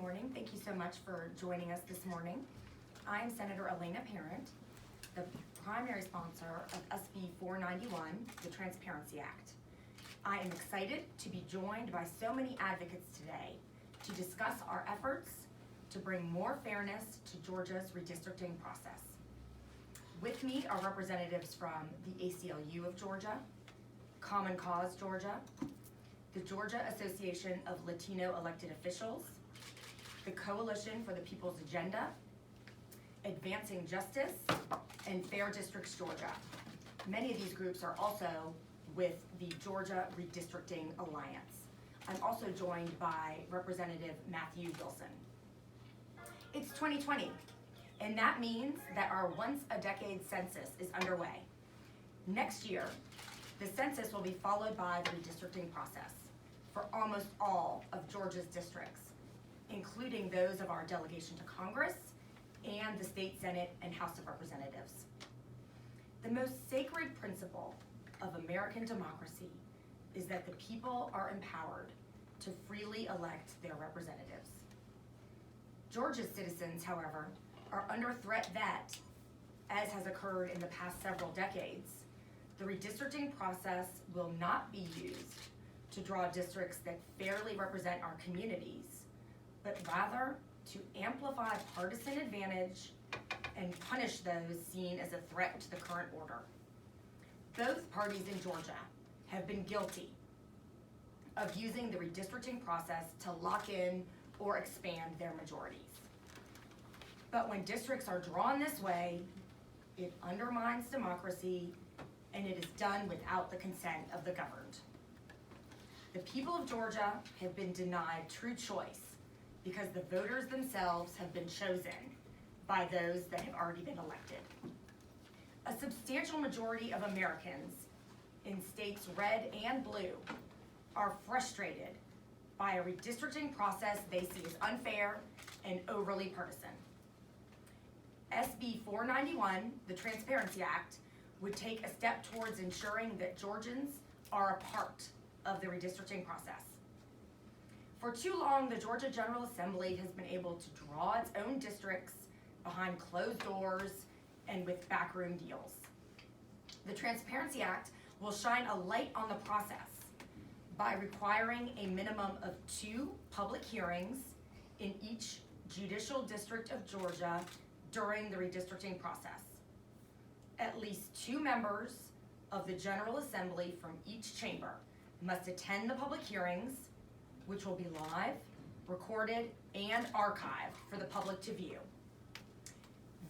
morning. Thank you so much for joining us this morning. I'm Senator Elena Parent, the primary sponsor of SB 491, the Transparency Act. I am excited to be joined by so many advocates today to discuss our efforts to bring more fairness to Georgia's redistricting process. With me are representatives from the ACLU of Georgia, Common Cause Georgia, the Georgia Association of Latino Elected Officials, the Coalition for the People's Agenda, Advancing Justice, and Fair Districts Georgia. Many of these groups are also with the Georgia Redistricting Alliance. I'm also joined by Representative Matthew Wilson. It's 2020, and that means that our once-a-decade census is underway. Next year, the census will be followed by the redistricting process for almost all of Georgia's districts, including those of our delegation to Congress and the state Senate and House of Representatives. The most sacred principle of American democracy is that the people are empowered to freely elect their representatives. Georgia's citizens, however, are under threat that, as has occurred in the past several decades, the redistricting process will not be used to draw districts that fairly represent our communities, but rather to amplify partisan advantage and punish those seen as a threat to the current order. Both parties in Georgia have been guilty of using the redistricting process to lock in or expand their majorities. But when districts are drawn this way, it undermines democracy, and it is done without the consent of the governed. The people of Georgia have been denied true choice because the voters themselves have been chosen by those that have already been elected. A substantial majority of Americans in states red and blue are frustrated by a redistricting process they see as unfair and overly partisan. SB 491, the Transparency Act, would take a step towards ensuring that Georgians are a part of the redistricting process. For too long, the Georgia General Assembly has been able to draw its own districts behind closed doors and with backroom deals. The Transparency Act will shine a light on the process by requiring a minimum of 2 public hearings in each judicial district of Georgia during the redistricting process. At least 2 members of the General Assembly from each chamber must attend the public hearings, which will be live, recorded, and archived for the public to view.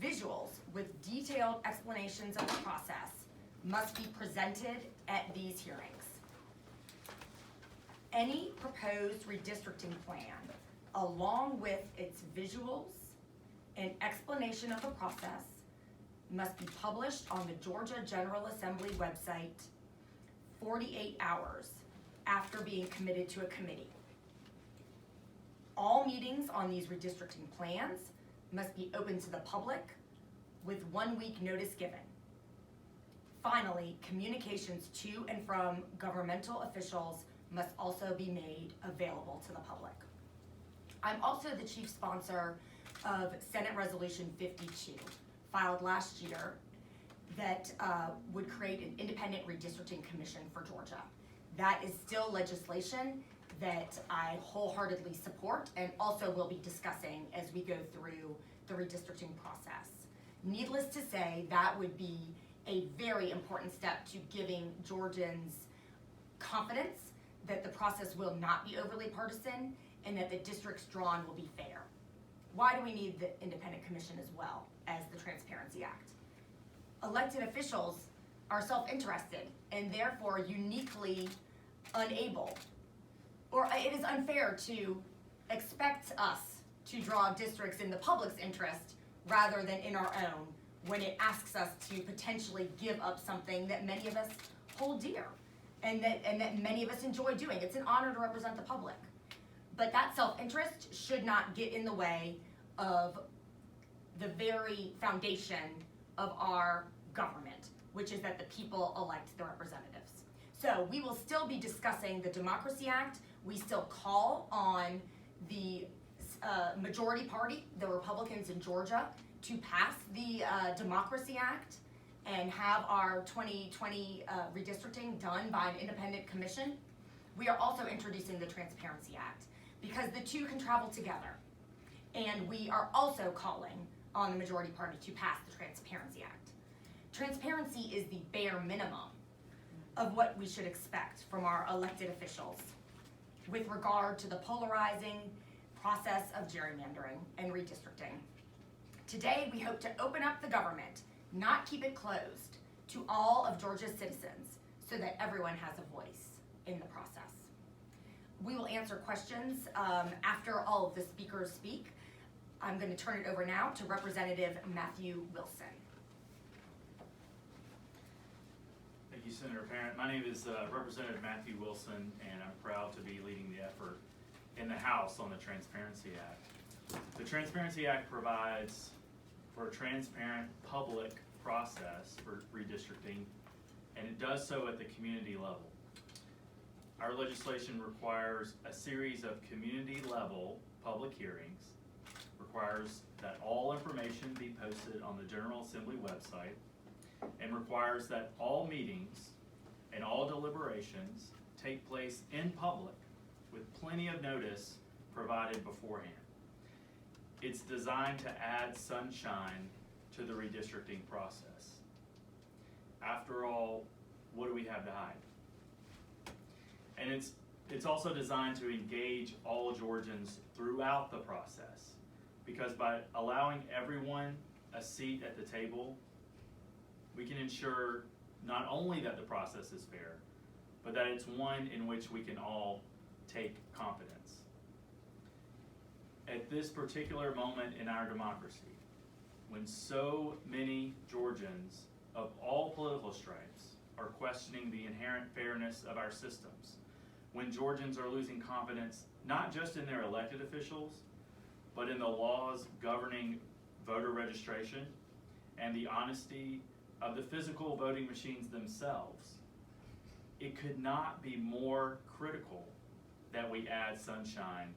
Visuals with detailed explanations of the process must be presented at these hearings. Any proposed redistricting plan, along with its visuals and explanation of the process, must be published on the Georgia General Assembly website 48 hours after being committed to a committee. All meetings on these redistricting plans must be open to the public with 1 week notice given. Finally, communications to and from governmental officials must also be made available to the public. I'm also the chief sponsor of Senate Resolution 52, filed last year, that would create an independent redistricting commission for Georgia. That is still legislation that I wholeheartedly support and also will be discussing as we go through the redistricting process. Needless to say, that would be a very important step to giving Georgians confidence that the process will not be overly partisan and that the districts drawn will be fair. Why do we need the independent commission as well as the Transparency Act? Elected officials are self-interested and therefore uniquely unable, or it is unfair to expect us to draw districts in the public's interest rather than in our own when it asks us to potentially give up something that many of us hold dear and that many of us enjoy doing. It's an honor to represent the public. But that self-interest should not get in the way of the very foundation of our government, which is that the people elect the representatives. So we will still be discussing the Democracy Act. We still call on the majority party, the Republicans in Georgia, to pass the Democracy Act and have our 2020 redistricting done by an independent commission, we are also introducing the Transparency Act because the two can travel together. And we are also calling on the majority party to pass the Transparency Act. Transparency is the bare minimum of what we should expect from our elected officials with regard to the polarizing process of gerrymandering and redistricting. Today, we hope to open up the government, not keep it closed, to all of Georgia's citizens so that everyone has a voice in the process. We will answer questions after all of the speakers speak. I'm going to turn it over now to Representative Matthew Wilson. Thank you, Senator Parent. My name is Representative Matthew Wilson, and I'm proud to be leading the effort in the House on the Transparency Act. The Transparency Act provides for a transparent public process for redistricting, and it does so at the community level. Our legislation requires a series of community-level public hearings, requires that all information be posted on the General Assembly website, and requires that all meetings and all deliberations take place in public with plenty of notice provided beforehand. It's designed to add sunshine to the redistricting process. After all, what do we have to hide? And it's also designed to engage all Georgians throughout the process, because by allowing everyone a seat at the table, we can ensure not only that the process is fair, but that it's one in which we can all take confidence. At this particular moment in our democracy, when so many Georgians of all political stripes are questioning the inherent fairness of our systems, when Georgians are losing confidence not just in their elected officials, but in the laws governing voter registration and the honesty of the physical voting machines themselves, it could not be more critical that we add sunshine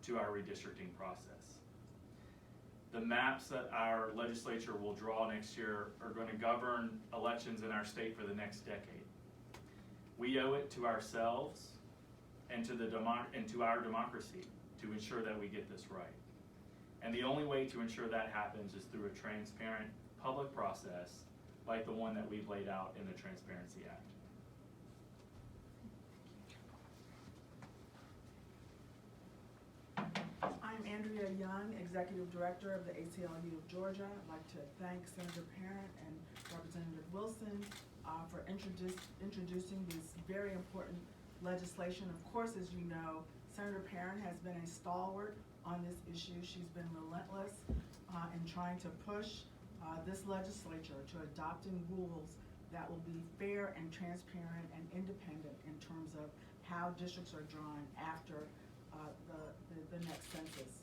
to our redistricting process. The maps that our legislature will draw next year are going to govern elections in our state for the next decade. We owe it to ourselves and to our democracy to ensure that we get this right. And the only way to ensure that happens is through a transparent public process like the one that we've laid out in the Transparency Act. I'm Andrea Young, Executive Director of the ACLU of Georgia. I'd like to thank Senator Parent and Representative Wilson for introducing this very important legislation. Of course, as you know, Senator Parent has been a stalwart on this issue. She's been relentless in trying to push this legislature to adopting rules that will be fair and transparent and independent in terms of how districts are drawn after the next census.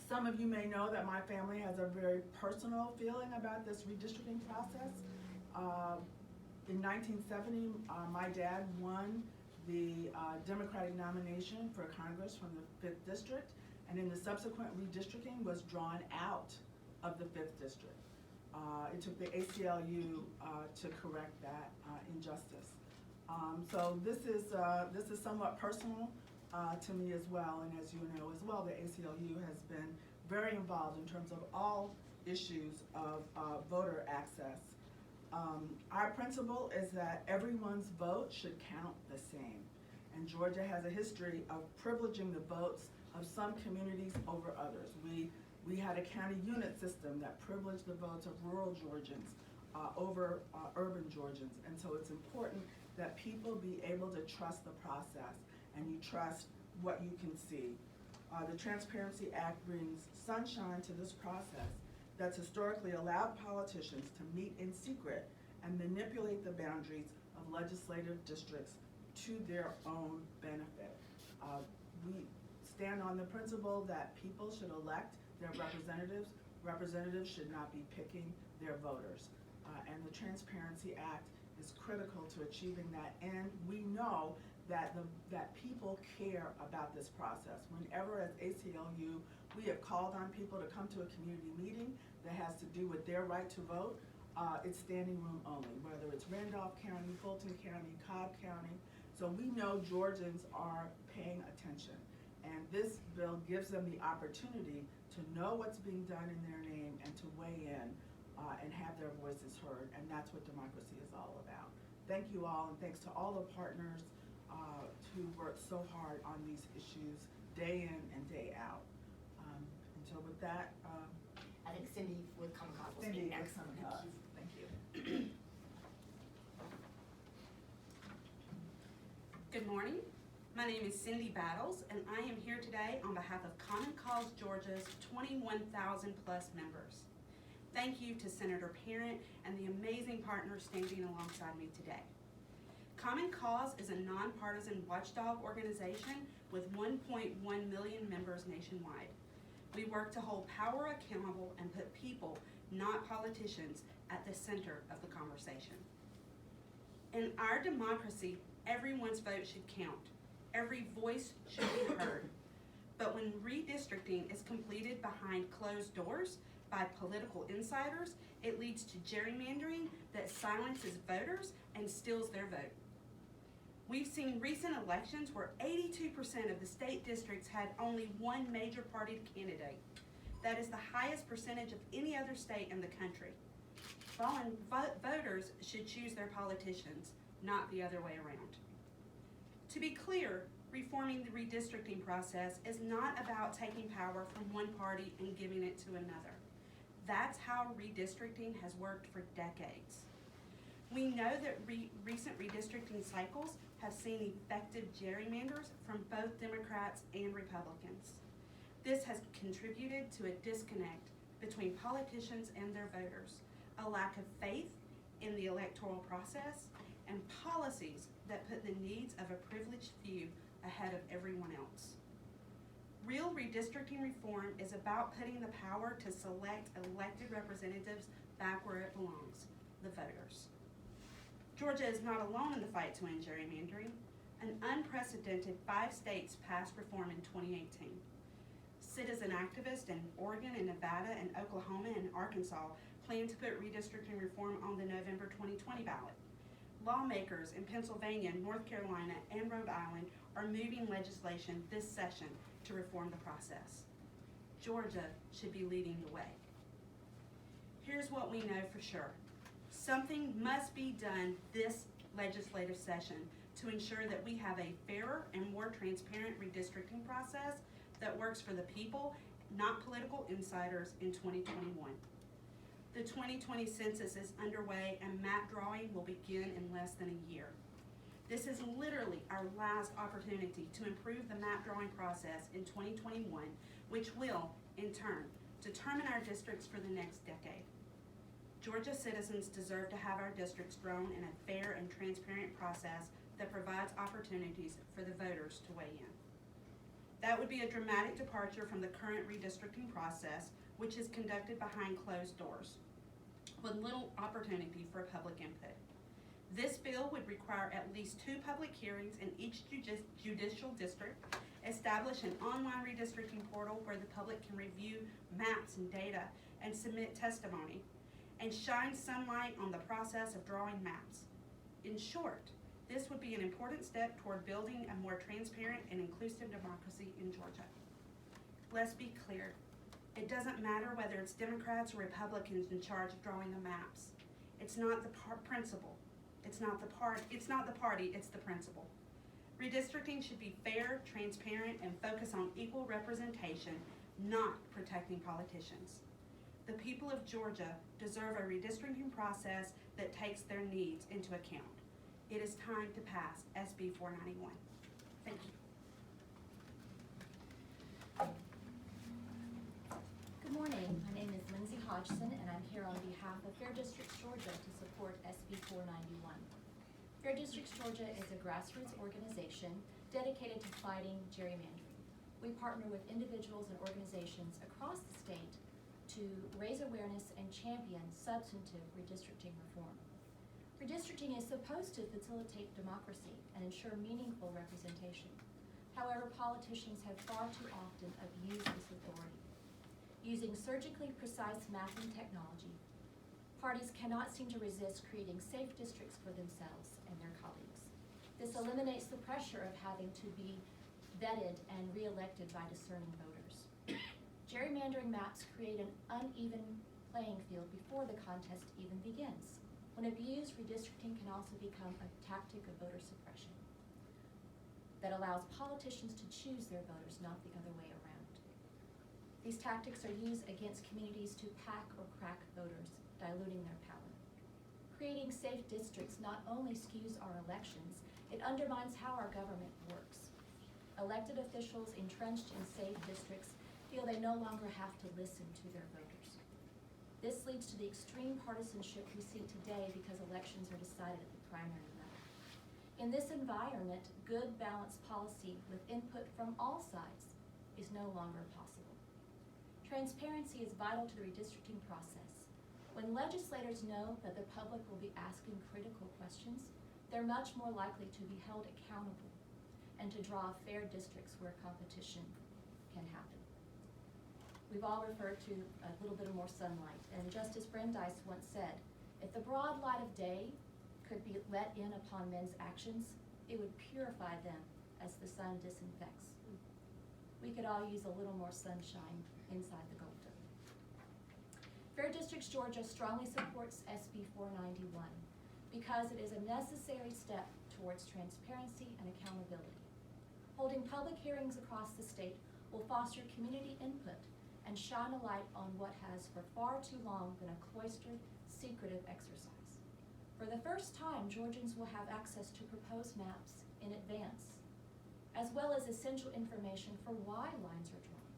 Some of you may know that my family has a very personal feeling about this redistricting process. In 1970, my dad won the Democratic nomination for Congress from the 5th District, and in the subsequent redistricting was drawn out of the 5th District. It took the ACLU to correct that injustice. So this is somewhat personal to me as well, and as you know as well, the ACLU has been very involved in terms of all issues of voter access. Our principle is that everyone's vote should count the same, and Georgia has a history of privileging the votes of some communities over others. We had a county unit system that privileged the votes of rural Georgians over urban Georgians, and so it's important that people be able to trust the process and you trust what you can see. The Transparency Act brings sunshine to this process that's historically allowed politicians to meet in secret and manipulate the boundaries of legislative districts to their own benefit. We stand on the principle that people should elect their representatives. Representatives should not be picking their voters. And the Transparency Act is critical to achieving that, and we know that people care about this process. Whenever as ACLU, we have called on people to come to a community meeting that has to do with their right to vote, it's standing room only, whether it's Randolph County, Fulton County, Cobb County. So we know Georgians are paying attention. And this bill gives them the opportunity to know what's being done in their name and to weigh in and have their voices heard. And that's what democracy is all about. Thank you all, and thanks to all the partners who work so hard on these issues day in and day out. And so with that, I think Cindy with Common Cause will Cindy speak next. with Common Thank Cause. you. Thank you. Good morning. My name is Cindy Battles, and I am here today on behalf of Common Cause Georgia's 21,000 plus members. Thank you to Senator Parent and the amazing partners standing alongside me today. Common Cause is a nonpartisan watchdog organization with 1.1 million members nationwide. We work to hold power accountable and put people, not politicians, at the center of the conversation. In our democracy, everyone's vote should count. Every voice should be heard. But when redistricting is completed behind closed doors by political insiders, it leads to gerrymandering that silences voters and steals their vote. We've seen recent elections where 82% of the state districts had only one major party candidate. That is the highest percentage of any other state in the country. Voters should choose their politicians, not the other way around. To be clear, reforming the redistricting process is not about taking power from one party and giving it to another. That's how redistricting has worked for decades. We know that recent redistricting cycles have seen effective gerrymanders from both Democrats and Republicans. This has contributed to a disconnect between politicians and their voters, a lack of faith in the electoral process, and policies that put the needs of a privileged few ahead of everyone else. Real redistricting reform is about putting the power to select elected representatives back where it belongs, the voters. Georgia is not alone in the fight to end gerrymandering. An unprecedented 5 states passed reform in 2018. Citizen activists in Oregon and Nevada and Oklahoma and Arkansas plan to put redistricting reform on the November 2020 ballot. Lawmakers in Pennsylvania, North Carolina, and Rhode Island are moving legislation this session to reform the process. Georgia should be leading the way. Here's what we know for sure. Something must be done this legislative session to ensure that we have a fairer and more transparent redistricting process that works for the people, not political insiders, in 2021. The 2020 census is underway and map drawing will begin in less than a year. This is literally our last opportunity to improve the map drawing process in 2021, which will, in turn, determine our districts for the next decade. Georgia citizens deserve to have our districts drawn in a fair and transparent process that provides opportunities for the voters to weigh in. That would be a dramatic departure from the current redistricting process, which is conducted behind closed doors, with little opportunity for public input. This bill would require at least 2 public hearings in each judicial district, establish an online redistricting portal where the public can review maps and data and submit testimony, and shine some light on the process of drawing maps. In short, this would be an important step toward building a more transparent and inclusive democracy in Georgia. Let's be clear. It doesn't matter whether it's Democrats or Republicans in charge of drawing the maps. It's not the principle. It's not the party, it's the principle. Redistricting should be fair, transparent, and focus on equal representation, not protecting politicians. The people of Georgia deserve a redistricting process that takes their needs into account. It is time to pass SB 491. Thank you. Good morning. My name is Lindsey Hodgson, and I'm here on behalf of Fair Districts Georgia to support SB 491. Fair Districts Georgia is a grassroots organization dedicated to fighting gerrymandering. We partner with individuals and organizations across the state to raise awareness and champion substantive redistricting reform. Redistricting is supposed to facilitate democracy and ensure meaningful representation. However, politicians have far too often abused this authority. Using surgically precise mapping technology, parties cannot seem to resist creating safe districts for themselves and their colleagues. This eliminates the pressure of having to be vetted and re-elected by discerning voters. Gerrymandering maps create an uneven playing field before the contest even begins. When abused, redistricting can also become a tactic of voter suppression that allows politicians to choose their voters, not the other way around. These tactics are used against communities to pack or crack voters, diluting their power. Creating safe districts not only skews our elections, it undermines how our government works. Elected officials entrenched in safe districts feel they no longer have to listen to their voters. This leads to the extreme partisanship we see today because elections are decided at the primary level. In this environment, good balanced policy with input from all sides is no longer possible. Transparency is vital to the redistricting process. When legislators know that the public will be asking critical questions, they're much more likely to be held accountable and to draw fair districts where competition can happen. We've all referred to a little bit more sunlight, and Justice Brandeis once said, if the broad light of day could be let in upon men's actions, it would purify them as the sun disinfects. We could all use a little more sunshine inside the Gulf. Fair Districts Georgia strongly supports SB 491 because it is a necessary step towards transparency and accountability. Holding public hearings across the state will foster community input and shine a light on what has for far too long been a cloistered, secretive exercise. For the first time, Georgians will have access to proposed maps in advance, as well as essential information for why lines are drawn.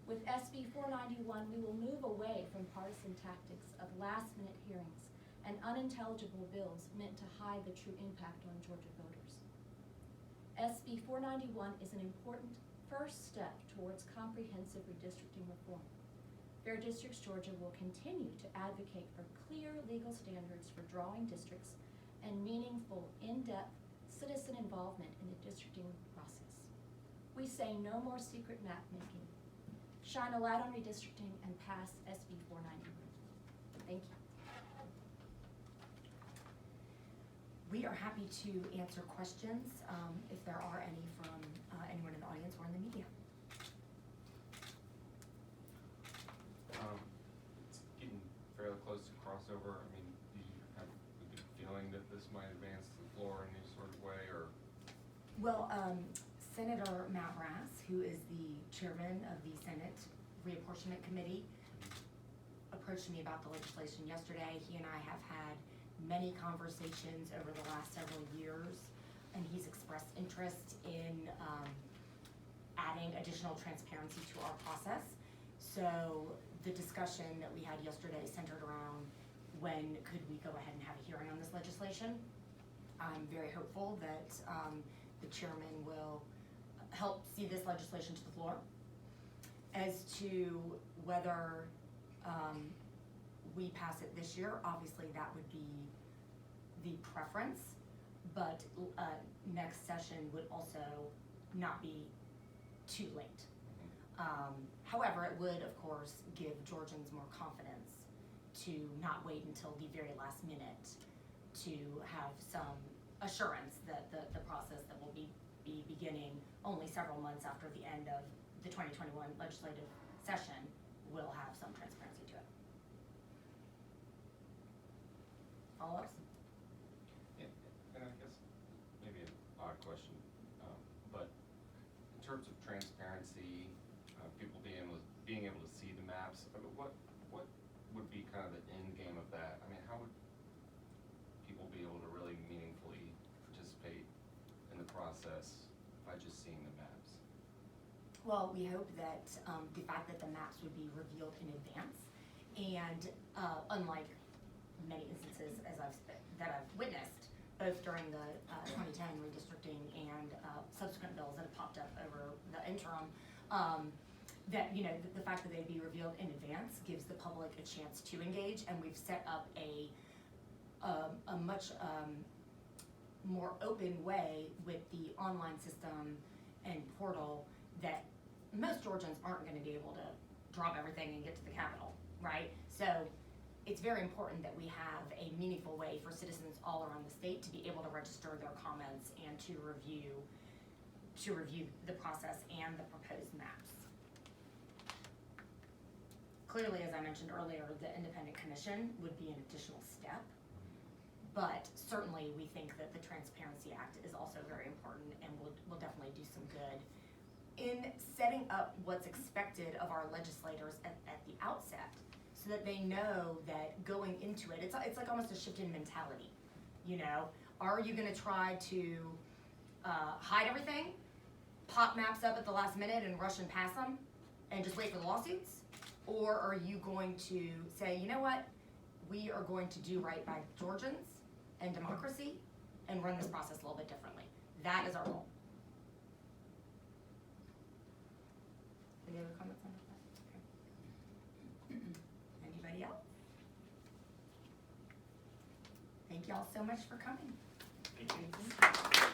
With SB 491, we will move away from partisan tactics of last-minute hearings and unintelligible bills meant to hide the true impact on Georgia voters. SB 491 is an important first step towards comprehensive redistricting reform. Fair Districts Georgia will continue to advocate for clear legal standards for drawing districts and meaningful, in-depth citizen involvement in the districting process. We say no more secret map making. Shine a light on redistricting and pass SB 491. Thank you. We are happy to answer questions if there are any from anyone in the audience or in the media. It's getting fairly close to crossover. I mean, do you have a good feeling that this might advance to the floor in any sort of way, or? Well, Senator Matt Brass, who is the chairman of the Senate Reapportionment Committee, approached me about the legislation yesterday. He and I have had many conversations over the last several years, and he's expressed interest in adding additional transparency to our process. So the discussion that we had yesterday centered around when could we go ahead and have a hearing on this legislation. I'm very hopeful that the chairman will help see this legislation to the floor. As to whether we pass it this year, obviously that would be the preference, but next session would also not be too late. However, it would, of course, give Georgians more confidence to not wait until the very last minute to have some assurance that the process that will be beginning only several months after the end of the 2021 legislative session will have some transparency to it. Follow-ups? Yeah, and I guess maybe an odd question, but in terms of transparency, people being able to see the maps, I mean, what would be kind of the end game of that? I mean, how would people be able to really meaningfully participate in the process by just seeing the maps? Well, we hope that the fact that the maps would be revealed in advance, and unlike many instances that I've witnessed, both during the 2010 redistricting and subsequent bills that have popped up over the interim, that the fact that they'd be revealed in advance gives the public a chance to engage, and we've set up a a much more open way with the online system and portal that most Georgians aren't gonna be able to drop everything and get to the Capitol, right? So it's very important that we have a meaningful way for citizens all around the state to be able to register their comments and to review the process and the proposed maps. Clearly, as I mentioned earlier, the independent commission would be an additional step, but certainly we think that the Transparency Act is also very important and will definitely do some good in setting up what's expected of our legislators at the outset, so that they know that going into it, it's like almost a shift in mentality. You know, are you gonna try to hide everything, pop maps up at the last minute and rush and pass them, and just wait for the lawsuits? Or are you going to say, you know what, we are going to do right by Georgians and democracy and run this process a little bit differently? That is our goal. Any other comments on that? Okay. Anybody else? Thank y'all so much for coming. Thank you.